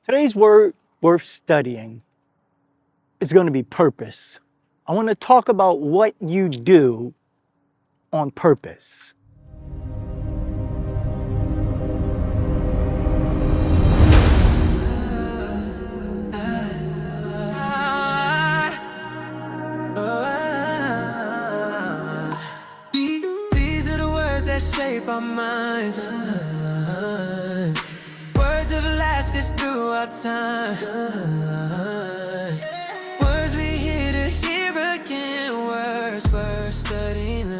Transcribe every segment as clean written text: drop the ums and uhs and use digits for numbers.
Today's word worth studying is going to be purpose. I want to talk about what you do on purpose. These are the words that shape our minds. Words have lasted throughout time. Words we hear to hear again. Words we're studying.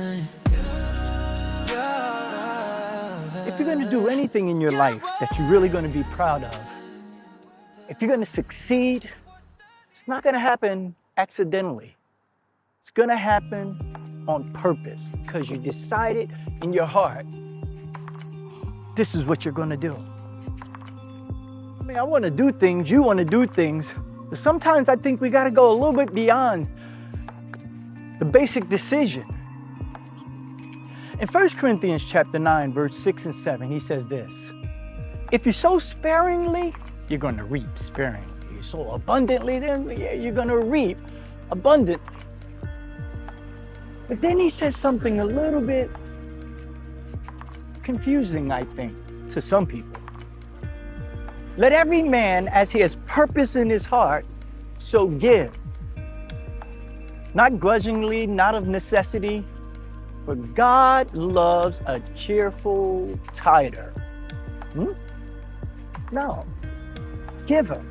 If you're going to do anything in your life that you're really going to be proud of, if you're going to succeed, it's not going to happen accidentally. It's going to happen on purpose because you decided in your heart, this is what you're going to do. I mean, I want to do things, you want to do things, but sometimes I think we got to go a little bit beyond the basic decision. In 1 Corinthians chapter 9, verse 6 and 7, he says this: if you sow sparingly, you're going to reap sparingly. You sow abundantly, then you're going to reap abundantly. But then he says something a little bit confusing, I think, to some people. Let every man, as he has purpose in his heart, so give. Not grudgingly, not of necessity, for God loves a cheerful tither. No, giver.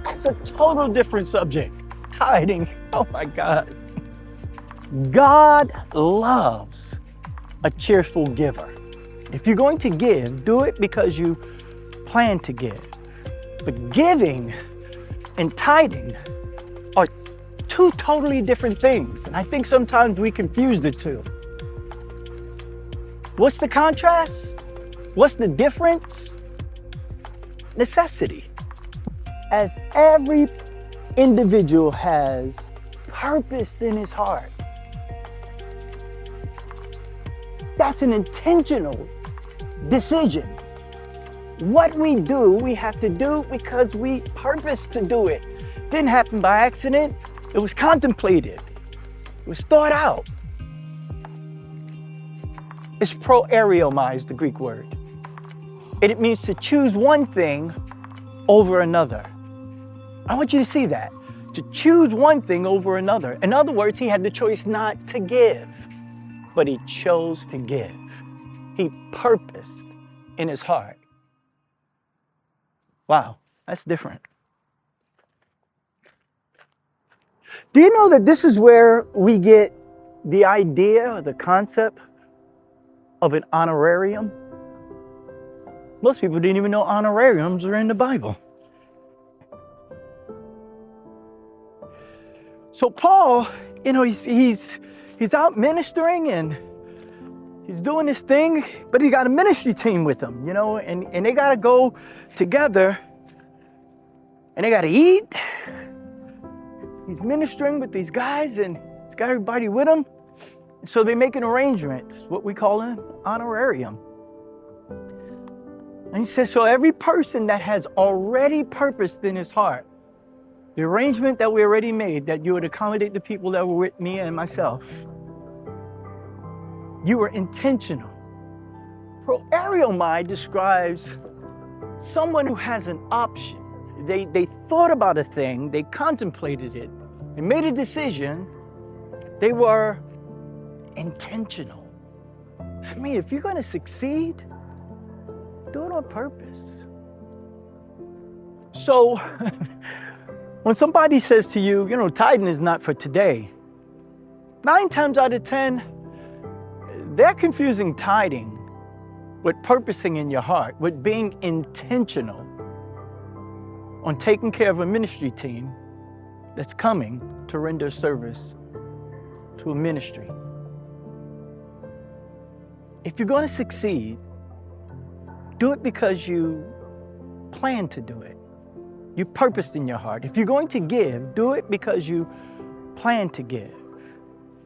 That's a total different subject. Tithing, oh my God. God loves a cheerful giver. If you're going to give, do it because you plan to give. But giving and tithing are two totally different things. And I think sometimes we confuse the two. What's the contrast? What's the difference? Necessity. As every individual has purpose in his heart, that's an intentional decision. What we do, we have to do because we purpose to do it. Didn't happen by accident. It was contemplated. It was thought out. It's proariomai, the Greek word. And it means to choose one thing over another. I want you to see that. To choose one thing over another. In other words, he had the choice not to give, but he chose to give. He purposed in his heart. Wow, that's different. Do you know that this is where we get the idea or the concept of an honorarium? Most people didn't even know honorariums are in the Bible. So Paul, he's out ministering and he's doing this thing, but he got a ministry team with him, and they got to go together and they got to eat. He's ministering with these guys and he's got everybody with him. So they make an arrangement, what we call an honorarium. And he says, so every person that has already purposed in his heart, the arrangement that we already made, that you would accommodate the people that were with me and myself, you were intentional. Proariomai describes someone who has an option. They thought about a thing, they contemplated it, they made a decision, they were intentional. So, if you're going to succeed, do it on purpose. So, when somebody says to you, tithing is not for today, 9 times out of 10, they're confusing tithing with purposing in your heart, with being intentional on taking care of a ministry team that's coming to render service to a ministry. If you're going to succeed, do it because you plan to do it. You purposed in your heart. If you're going to give, do it because you plan to give.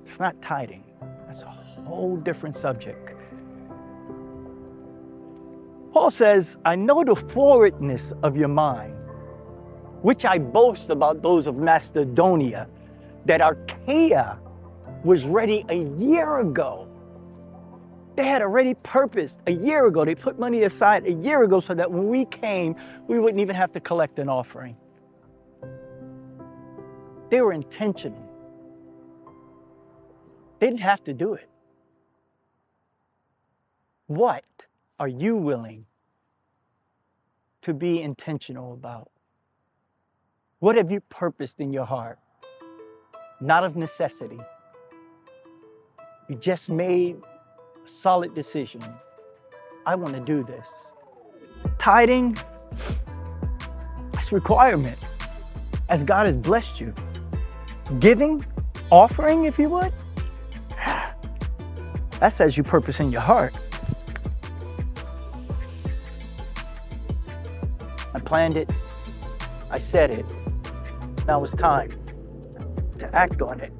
It's not tithing. That's a whole different subject. Paul says, I know the forwardness of your mind, which I boast about those of Macedonia, that Achaia was ready a year ago. They had already purposed a year ago. They put money aside a year ago so that when we came, we wouldn't even have to collect an offering. They were intentional. They didn't have to do it. What are you willing to be intentional about? What have you purposed in your heart? Not of necessity. You just made a solid decision. I want to do this. Tithing, that's a requirement as God has blessed you. Giving, offering, if you would, that says you purpose in your heart. I planned it. I said it. Now it's time to act on it.